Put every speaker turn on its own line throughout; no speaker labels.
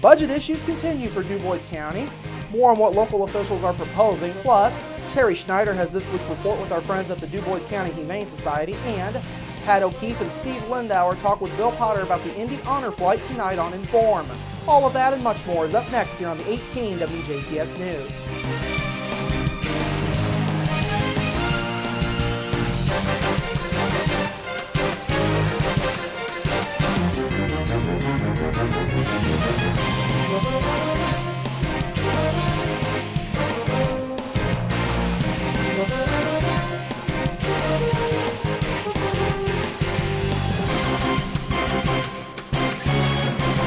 budget issues continue for Du Bois County. More on what local officials are proposing. Plus, Terry Schneider has this week's report with our friends at the Du Bois County Humane Society. And Pat O'Keefe and Steve Lindauer talk with Bill Potter about the Indy Honor Flight tonight on Inform. All of that and much more is up next here on the 18 WJTS News.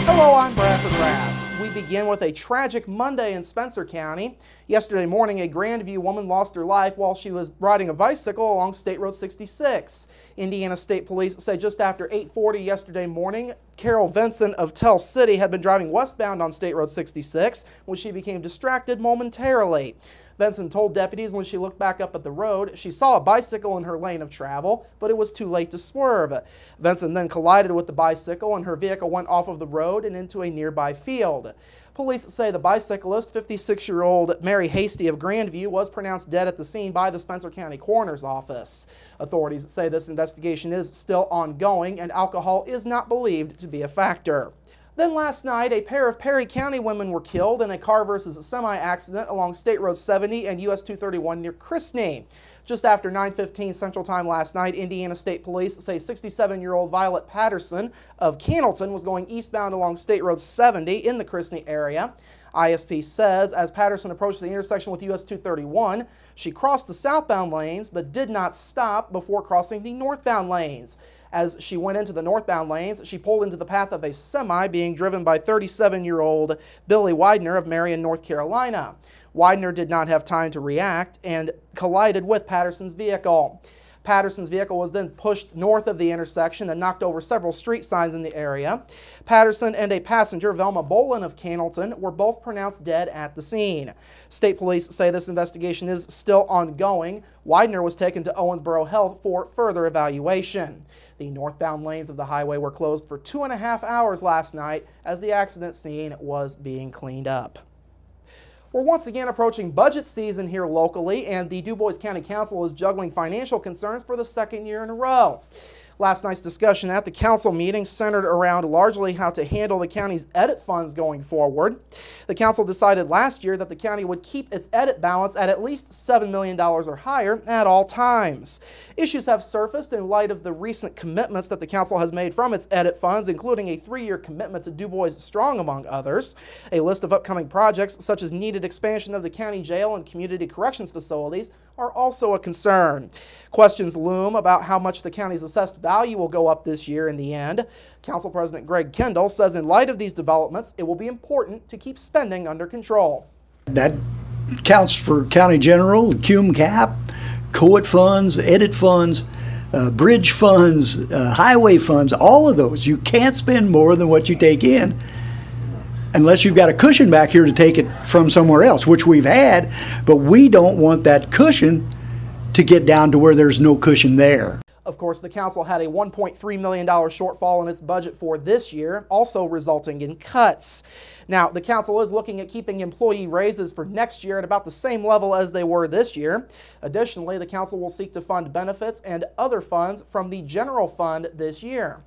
Hello, I'm Bradford Raths. We begin with a tragic Monday in Spencer County. Yesterday morning, a Grandview woman lost her life while she was riding a bicycle along State Road 66. Indiana State Police say just after 8:40 yesterday morning, Carol Vinson of Tell City had been driving westbound on State Road 66 when she became distracted momentarily. Vinson told deputies when she looked back up at the road, she saw a bicycle in her lane of travel, but it was too late to swerve. Vinson then collided with the bicycle and her vehicle went off of the road and into a nearby field. Police say the bicyclist, 56-year-old Mary Hasty of Grandview, was pronounced dead at the scene by the Spencer County Coroner's Office. Authorities say this investigation is still ongoing and alcohol is not believed to be a factor. Then last night, a pair of Perry County women were killed in a car versus semi accident along State Road 70 and US 231 near Christney. Just after 9:15 Central Time last night, Indiana State Police say 67-year-old Violet Patterson of Cannleton was going eastbound along State Road 70 in the Christney area. ISP says as Patterson approached the intersection with US 231, she crossed the southbound lanes but did not stop before crossing the northbound lanes. As she went into the northbound lanes, she pulled into the path of a semi being driven by 37-year-old Billy Widener of Marion, North Carolina. Widener did not have time to react and collided with Patterson's vehicle. Patterson's vehicle was then pushed north of the intersection and knocked over several street signs in the area. Patterson and a passenger, Velma Bolin of Cannleton, were both pronounced dead at the scene. State police say this investigation is still ongoing. Widener was taken to Owensboro Health for further evaluation. The northbound lanes of the highway were closed for 2.5 hours last night as the accident scene was being cleaned up. We're once again approaching budget season here locally, and the Du Bois County Council is juggling financial concerns for the second year in a row. Last night's discussion at the council meeting centered around largely how to handle the county's edit funds going forward. The council decided last year that the county would keep its edit balance at least $7 million or higher at all times. Issues have surfaced in light of the recent commitments that the council has made from its edit funds, including a 3-year commitment to Du Bois Strong, among others. A list of upcoming projects, such as needed expansion of the county jail and community corrections facilities, are also a concern. Questions loom about how much the county's assessed value will go up this year in the end. Council President Greg Kendall says in light of these developments, it will be important to keep spending under control.
That counts for county general, cum cap, COET funds, edit funds, bridge funds, highway funds, all of those. You can't spend more than what you take in unless you've got a cushion back here to take it from somewhere else, which we've had, but we don't want that cushion to get down to where there's no cushion there.
Of course, the council had a $1.3 million shortfall in its budget for this year, also resulting in cuts. Now, the council is looking at keeping employee raises for next year at about the same level as they were this year. Additionally, the council will seek to fund benefits and other funds from the general fund this year.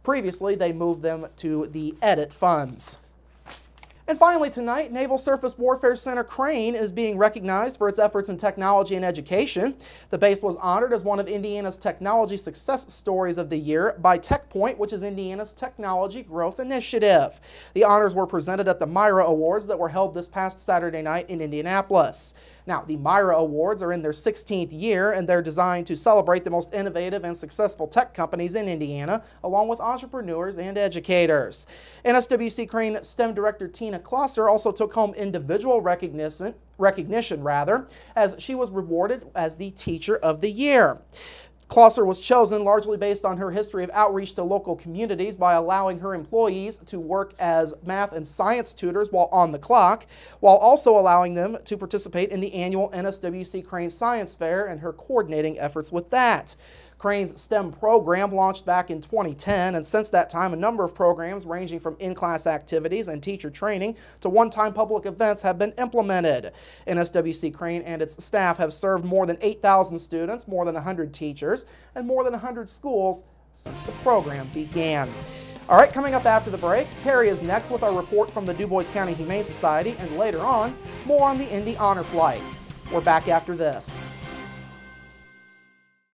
Previously, they moved them to the edit funds. And finally tonight, Naval Surface Warfare Center Crane is being recognized for its efforts in technology and education. The base was honored as one of Indiana's Technology Success Stories of the Year by TechPoint, which is Indiana's Technology Growth Initiative. The honors were presented at the Myra Awards that were held this past Saturday night in Indianapolis. Now, the Myra Awards are in their 16th year, and they're designed to celebrate the most innovative and successful tech companies in Indiana, along with entrepreneurs and educators. NSWC Crane STEM Director Tina Klosser also took home individual recognition, as she was rewarded as the Teacher of the Year. Klosser was chosen largely based on her history of outreach to local communities by allowing her employees to work as math and science tutors while on the clock, while also allowing them to participate in the annual NSWC Crane Science Fair and her coordinating efforts with that. Crane's STEM program launched back in 2010, and since that time, a number of programs ranging from in-class activities and teacher training to one-time public events have been implemented. NSWC Crane and its staff have served more than 8,000 students, more than 100 teachers, and more than 100 schools since the program began. All right, coming up after the break, Carrie is next with our report from the DuBois County Humane Society, and later on, more on the Indy Honor Flight. We're back after this.